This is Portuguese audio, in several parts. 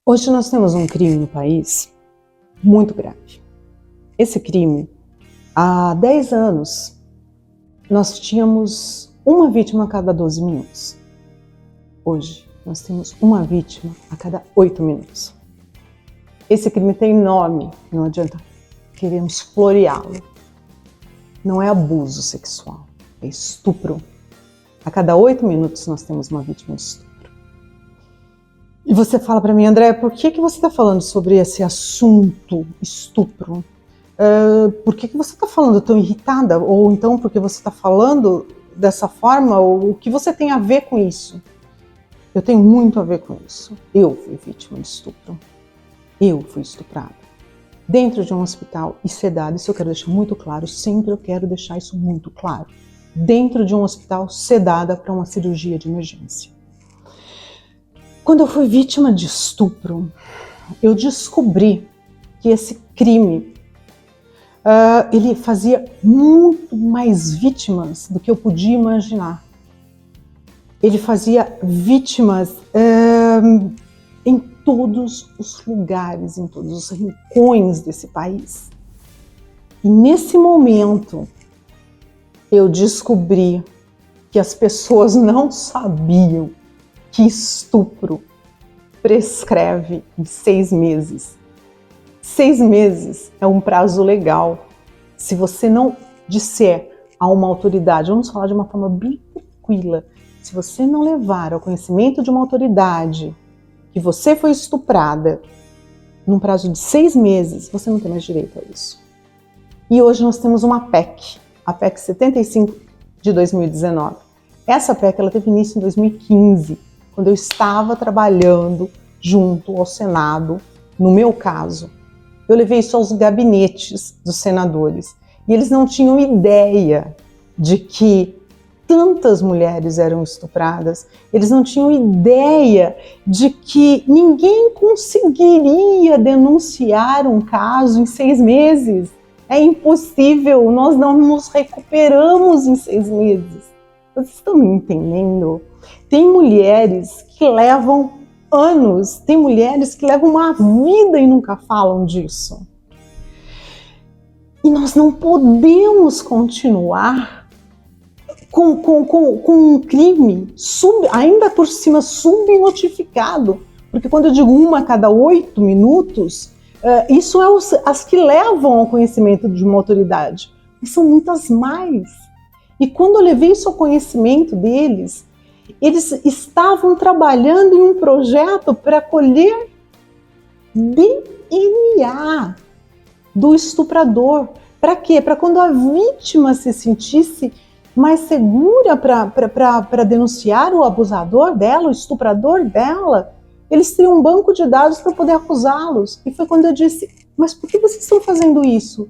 Hoje nós temos um crime no país muito grave. Esse crime, há 10 anos, nós tínhamos uma vítima a cada 12 minutos. Hoje, nós temos uma vítima a cada 8 minutos. Esse crime tem nome, não adianta queremos floreá-lo. Não é abuso sexual, é estupro. A cada 8 minutos nós temos uma vítima de estupro. E você fala para mim, André, por que você está falando sobre esse assunto, estupro? Por que você está falando tão irritada? Ou então porque você está falando dessa forma? Ou o que você tem a ver com isso? Eu tenho muito a ver com isso. Eu fui vítima de estupro. Eu fui estuprada. Dentro de um hospital e sedada, isso eu quero deixar muito claro, sempre eu quero deixar isso muito claro. Dentro de um hospital sedada para uma cirurgia de emergência. Quando eu fui vítima de estupro, eu descobri que esse crime, ele fazia muito mais vítimas do que eu podia imaginar. Ele fazia vítimas em todos os lugares, em todos os rincões desse país. E nesse momento, eu descobri que as pessoas não sabiam que estupro prescreve em 6 meses. 6 meses é um prazo legal. Se você não disser a uma autoridade, vamos falar de uma forma bem tranquila, se você não levar ao conhecimento de uma autoridade que você foi estuprada num prazo de 6 meses, você não tem mais direito a isso. E hoje nós temos uma PEC, a PEC 75 de 2019. Essa PEC ela teve início em 2015, quando eu estava trabalhando junto ao Senado, no meu caso. Eu levei isso aos gabinetes dos senadores e eles não tinham ideia de que tantas mulheres eram estupradas, eles não tinham ideia de que ninguém conseguiria denunciar um caso em 6 meses. É impossível, nós não nos recuperamos em 6 meses. Vocês estão me entendendo? Tem mulheres que levam anos, tem mulheres que levam uma vida e nunca falam disso. E nós não podemos continuar com um crime ainda por cima subnotificado, porque quando eu digo uma a cada 8 minutos, isso é as que levam ao conhecimento de uma autoridade, e são muitas mais. E quando eu levei isso ao conhecimento deles, eles estavam trabalhando em um projeto para colher DNA do estuprador. Para quê? Para quando a vítima se sentisse mais segura para denunciar o abusador dela, o estuprador dela, eles teriam um banco de dados para poder acusá-los. E foi quando eu disse, mas por que vocês estão fazendo isso?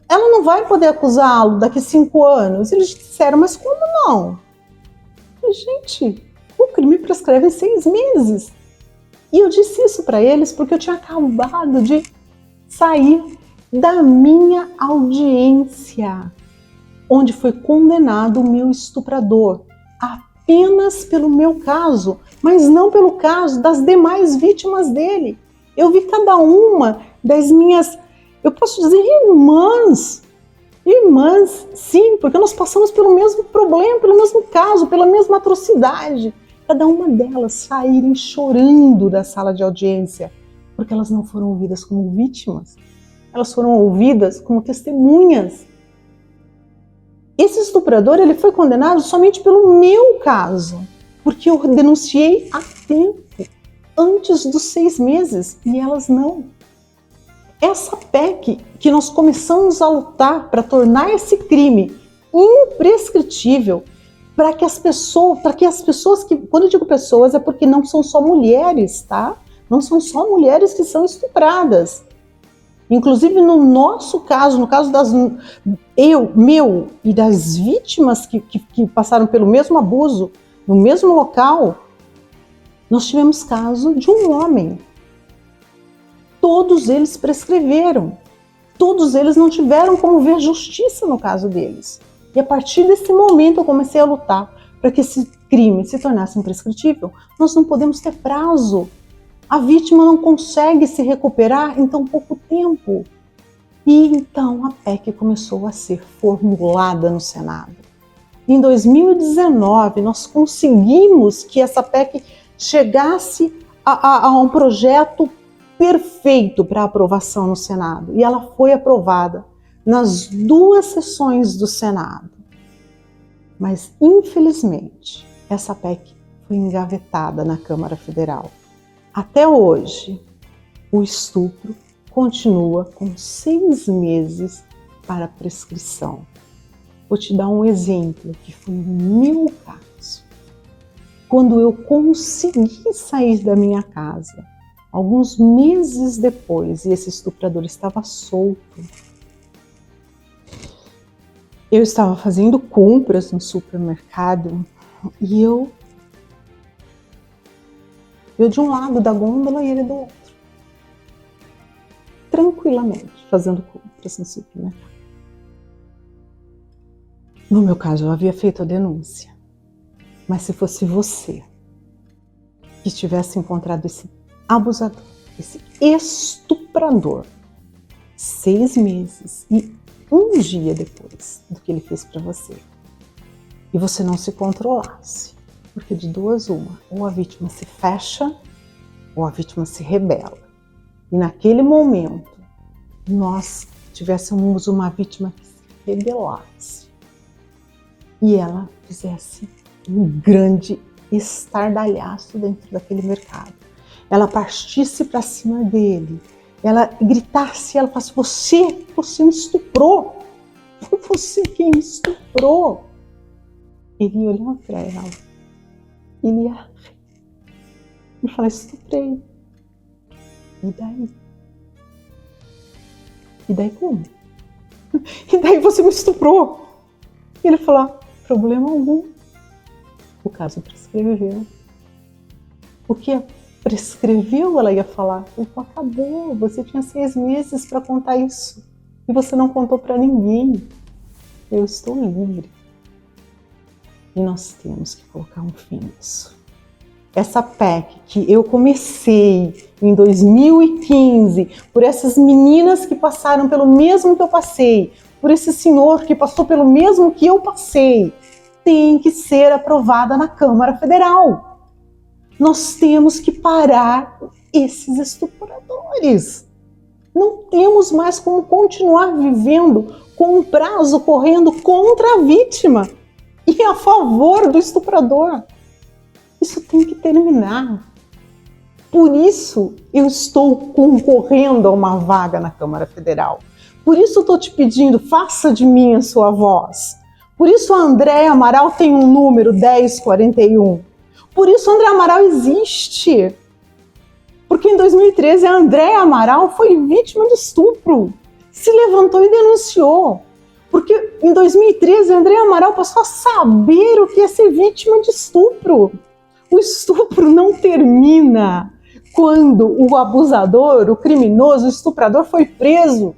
Ela não vai poder acusá-lo daqui a 5 anos. Eles disseram, mas como não? Eu falei, gente, o crime prescreve em 6 meses. E eu disse isso para eles porque eu tinha acabado de sair da minha audiência, onde foi condenado o meu estuprador, apenas pelo meu caso, mas não pelo caso das demais vítimas dele. Eu vi cada uma das minhas, eu posso dizer irmãs, sim, porque nós passamos pelo mesmo problema, pelo mesmo caso, pela mesma atrocidade. Cada uma delas saírem chorando da sala de audiência, porque elas não foram ouvidas como vítimas, elas foram ouvidas como testemunhas. Esse estuprador ele foi condenado somente pelo meu caso, porque eu denunciei a tempo, antes dos 6 meses, e elas não. Essa PEC que nós começamos a lutar para tornar esse crime imprescritível, para que as pessoas que, quando eu digo pessoas, é porque não são só mulheres, tá? Não são só mulheres que são estupradas. Inclusive no nosso caso, no caso meu e das vítimas que passaram pelo mesmo abuso, no mesmo local, nós tivemos caso de um homem. Todos eles prescreveram. Todos eles não tiveram como ver justiça no caso deles. E a partir desse momento eu comecei a lutar para que esse crime se tornasse imprescritível. Nós não podemos ter prazo. A vítima não consegue se recuperar em tão pouco tempo. E então a PEC começou a ser formulada no Senado. Em 2019, nós conseguimos que essa PEC chegasse a um projeto perfeito para aprovação no Senado. E ela foi aprovada nas 2 sessões do Senado. Mas, infelizmente, essa PEC foi engavetada na Câmara Federal. Até hoje, o estupro continua com 6 meses para prescrição. Vou te dar um exemplo, que foi o meu caso. Quando eu consegui sair da minha casa, alguns meses depois, e esse estuprador estava solto, eu estava fazendo compras no supermercado e eu de um lado da gôndola e ele do outro. Tranquilamente, fazendo compras no supermercado. No meu caso, eu havia feito a denúncia. Mas se fosse você que tivesse encontrado esse abusador, esse estuprador, 6 meses e 1 dia depois do que ele fez para você, e você não se controlasse, porque de 2 uma, ou a vítima se fecha, ou a vítima se rebela. E naquele momento, nós tivéssemos uma vítima que se rebelasse, e ela fizesse um grande estardalhaço dentro daquele mercado. Ela partisse para cima dele, ela gritasse, ela falasse: você me estuprou, foi você quem me estuprou. Ele ia olhar para ela, ele ia rir e falar: estuprei. E daí? E daí como? E daí você me estuprou. E ele falou: problema algum. O caso prescreveu. O que prescreveu, ela ia falar: acabou, você tinha 6 meses para contar isso. E você não contou para ninguém. Eu estou livre. E nós temos que colocar um fim nisso. Essa PEC que eu comecei em 2015, por essas meninas que passaram pelo mesmo que eu passei, por esse senhor que passou pelo mesmo que eu passei, tem que ser aprovada na Câmara Federal. Nós temos que parar esses estupradores. Não temos mais como continuar vivendo com um prazo correndo contra a vítima e a favor do estuprador. Isso tem que terminar. Por isso eu estou concorrendo a uma vaga na Câmara Federal. Por isso eu estou te pedindo, faça de mim a sua voz. Por isso a Andréa Amaral tem um número 1041. Por isso a Andréa Amaral existe. Porque em 2013 a Andréa Amaral foi vítima de estupro. Se levantou e denunciou. Porque em 2013 a Andréa Amaral passou a saber o que é ser vítima de estupro. O estupro não termina quando o abusador, o criminoso, o estuprador foi preso.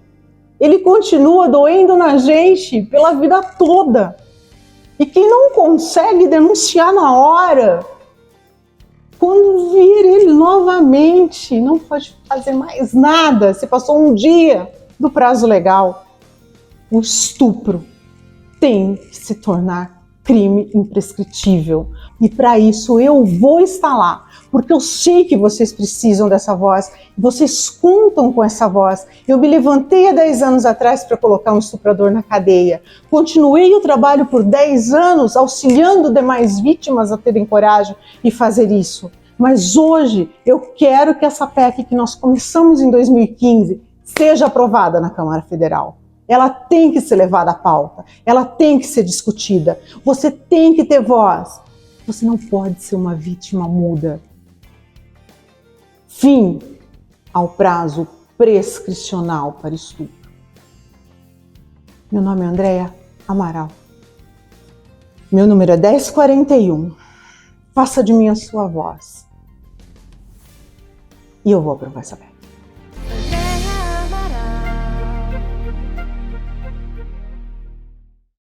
Ele continua doendo na gente pela vida toda. E quem não consegue denunciar na hora, quando vir ele novamente, não pode fazer mais nada. Se passou 1 dia do prazo legal. O estupro tem que se tornar crime imprescritível. E para isso eu vou estar lá, porque eu sei que vocês precisam dessa voz, vocês contam com essa voz. Eu me levantei há 10 anos atrás para colocar um estuprador na cadeia. Continuei o trabalho por 10 anos, auxiliando demais vítimas a terem coragem e fazer isso. Mas hoje eu quero que essa PEC que nós começamos em 2015 seja aprovada na Câmara Federal. Ela tem que ser levada à pauta, ela tem que ser discutida. Você tem que ter voz. Você não pode ser uma vítima muda. Fim ao prazo prescricional para estupro. Meu nome é Andréa Amaral. Meu número é 1041. Faça de mim a sua voz. E eu vou aprovar essa PEC.